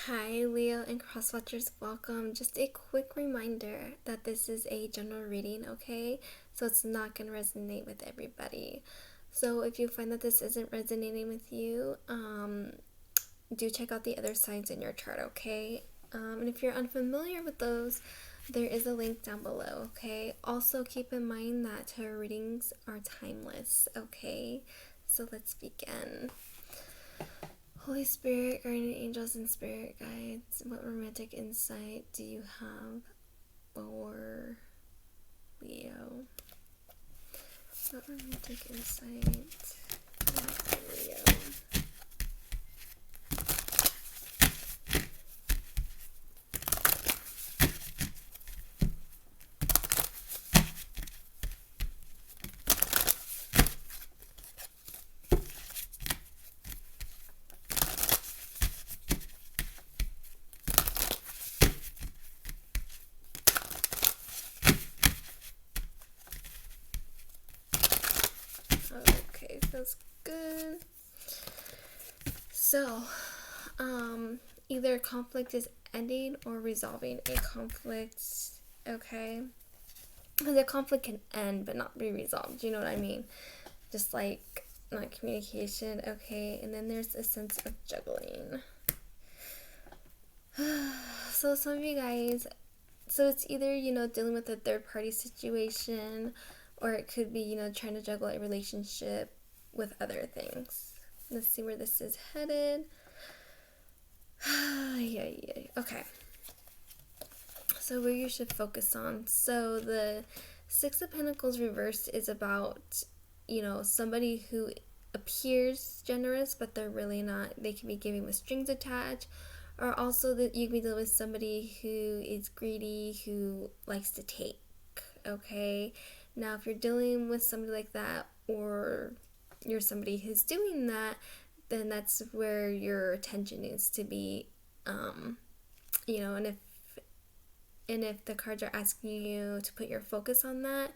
Hi, Leo and Cross Watchers, welcome. Just a quick reminder that this is a general reading, okay? So it's not going to resonate with everybody. So if you find that this isn't resonating with you, do check out the other signs in your chart, okay? And if you're unfamiliar with those, there is a link down below, okay? Also, keep in mind that tarot readings are timeless, okay? So let's begin. Holy Spirit, guardian angels, and spirit guides, what romantic insight do you have for Leo? What romantic insight for Leo? Okay, feels good. So, either conflict is ending or resolving a conflict, okay? The conflict can end but not be resolved, you know what I mean? Just like not communication, okay? And then there's a sense of juggling. So some of you guys, so it's either, dealing with a third party situation, or it could be, trying to juggle a relationship with other things. Let's see where this is headed. Yeah. Okay. So where you should focus on. So the Six of Pentacles reversed is about, somebody who appears generous, but they're really not. They can be giving with strings attached. Or also that you can be dealing with somebody who is greedy, who likes to take, okay? Now, if you're dealing with somebody like that, or you're somebody who's doing that, then that's where your attention needs to be, and if the cards are asking you to put your focus on that,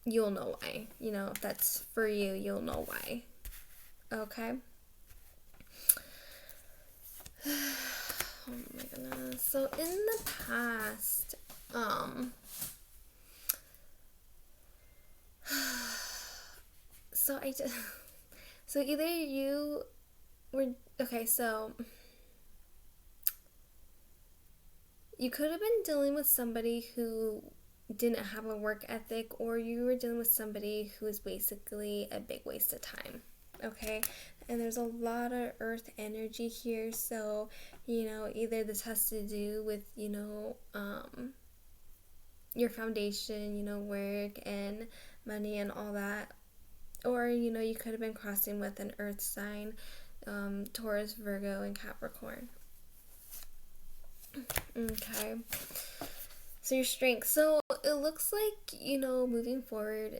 you'll know why. If that's for you, you'll know why. Okay? Oh my goodness. So in the past, so either you were, okay, so you could have been dealing with somebody who didn't have a work ethic, or you were dealing with somebody who is basically a big waste of time, okay? And there's a lot of earth energy here, so either this has to do with your foundation, work and money and all that, or you could have been crossing with an earth sign, Taurus, Virgo, and Capricorn. Okay, so your strength, so it looks like moving forward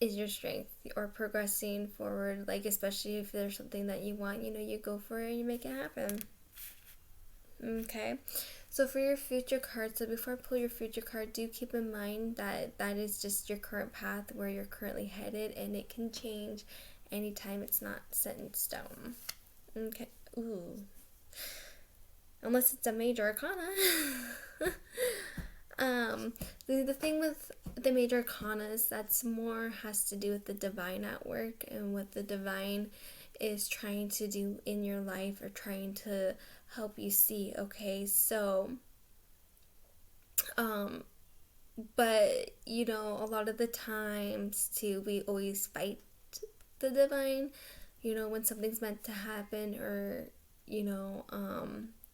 is your strength, or progressing forward, like especially if there's something that you want, you go for it and you make it happen. Okay, so for your future card, so before I pull your future card, do keep in mind that that is just your current path, where you're currently headed, and it can change anytime. It's not set in stone. Okay, ooh, unless it's a major arcana. The thing with the major arcana is that's more has to do with the divine at work, and what the divine is trying to do in your life, or trying to help you see, okay? So but a lot of the times too, we always fight the divine, when something's meant to happen, or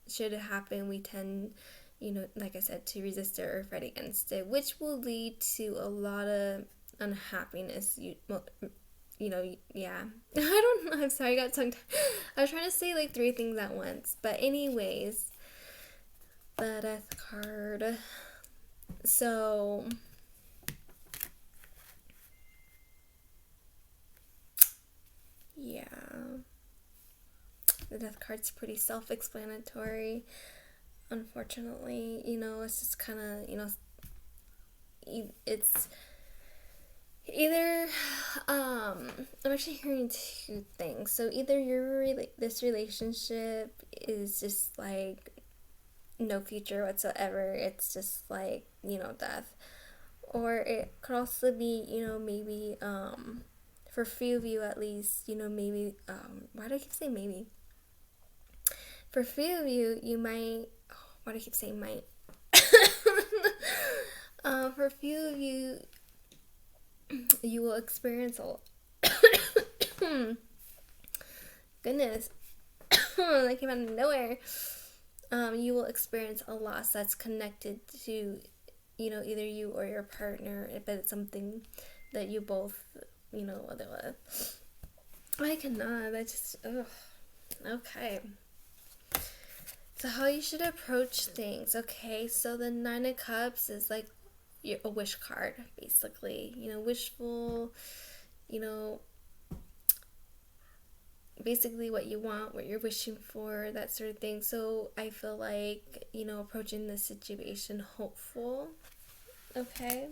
should it happen, we tend, like I said, to resist it or fight against it, which will lead to a lot of unhappiness. Yeah. I don't know. I'm sorry, I got tongue tied. I was trying to say like 3 things at once. But anyways, the Death card. So, yeah. The Death card's pretty self-explanatory. Unfortunately, it's just kind of, it's Either, I'm actually hearing two things. So either this relationship is just like no future whatsoever. It's just like, death. Or it could also be, maybe, for a few of you at least, maybe, why do I keep saying maybe? For a few of you, you might, why do I keep saying might? For a few of you, you will experience a goodness, that came out of nowhere. You will experience a loss that's connected to, either you or your partner, but it's something that you both, I cannot. That just, ugh. Okay. So how you should approach things, okay? So the Nine of Cups is like a wish card, basically. Wishful, basically what you want, what you're wishing for, that sort of thing. So I feel like, approaching this situation hopeful, okay?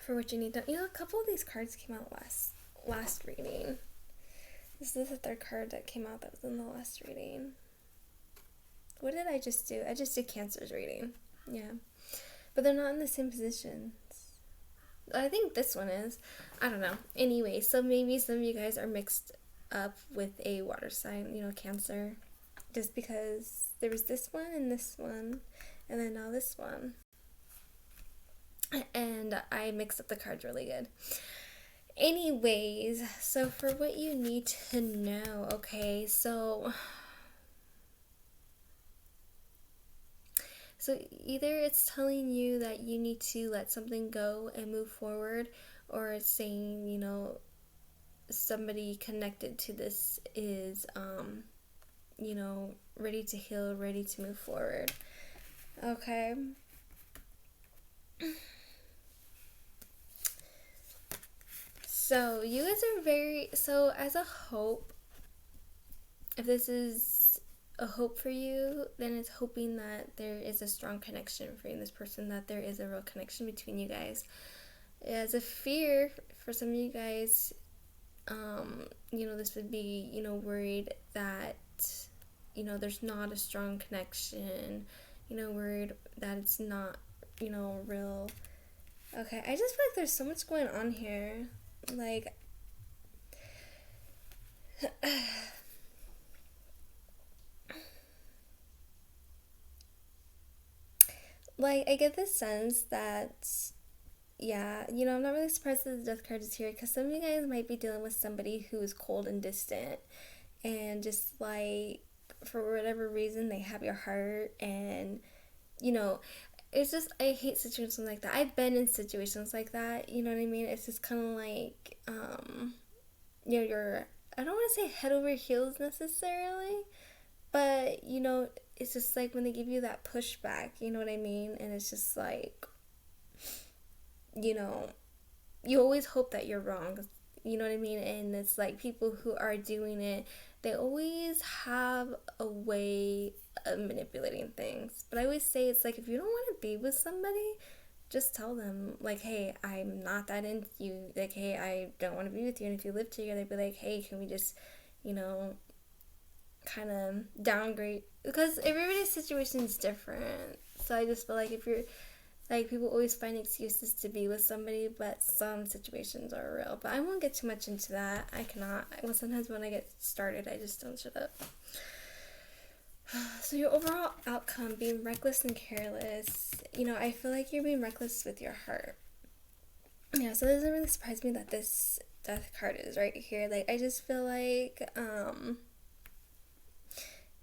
For what you need to, a couple of these cards came out last reading. This is the third card that came out that was in the last reading. What did I just do? I just did Cancer's reading. Yeah. But they're not in the same positions. I think this one is. I don't know. Anyway, so maybe some of you guys are mixed up with a water sign, Cancer. Just because there was this one, and then now this one. And I mixed up the cards really good. Anyways, so for what you need to know, okay, so either it's telling you that you need to let something go and move forward, or it's saying, somebody connected to this is, ready to heal, ready to move forward. Okay. So you guys are so as a hope, if this is a hope for you, then it's hoping that there is a strong connection for you and this person, that there is a real connection between you guys. As a fear for some of you guys, this would be, worried that, there's not a strong connection, worried that it's not, real. Okay, I just feel like there's so much going on here. Like, I get the sense that, yeah, I'm not really surprised that the death card is here, because some of you guys might be dealing with somebody who is cold and distant, and just, like, for whatever reason, they have your heart, and, it's just, I hate situations like that. I've been in situations like that, you know what I mean? It's just kind of like, you're, I don't want to say head over heels necessarily, but, it's just like when they give you that pushback, you know what I mean? And it's just like, you always hope that you're wrong, you know what I mean? And it's like people who are doing it, they always have a way of manipulating things. But I always say, it's like, if you don't want to be with somebody, just tell them, like, hey, I'm not that into you. Like, hey, I don't want to be with you. And if you live together, be like, hey, can we just, kind of downgrade? Because everybody's situation is different. So I just feel like if you're, like, people always find excuses to be with somebody, but some situations are real. But I won't get too much into that. I cannot. Well, sometimes when I get started, I just don't shut up. So your overall outcome, being reckless and careless, I feel like you're being reckless with your heart. Yeah, so it doesn't really surprise me that this death card is right here. Like, I just feel like,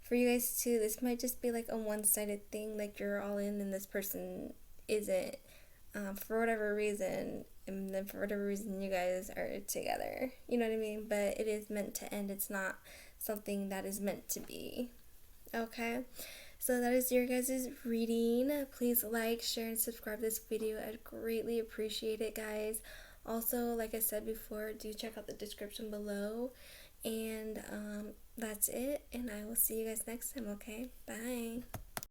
for you guys too, this might just be like a one-sided thing, like you're all in and this person isn't, for whatever reason, and then for whatever reason you guys are together, you know what I mean? But it is meant to end. It's not something that is meant to be. Okay, so that is your guys' reading. Please like, share, and subscribe this video. I'd greatly appreciate it, guys. Also, like I said before, do check out the description below. And that's it. And I will see you guys next time, okay? Bye.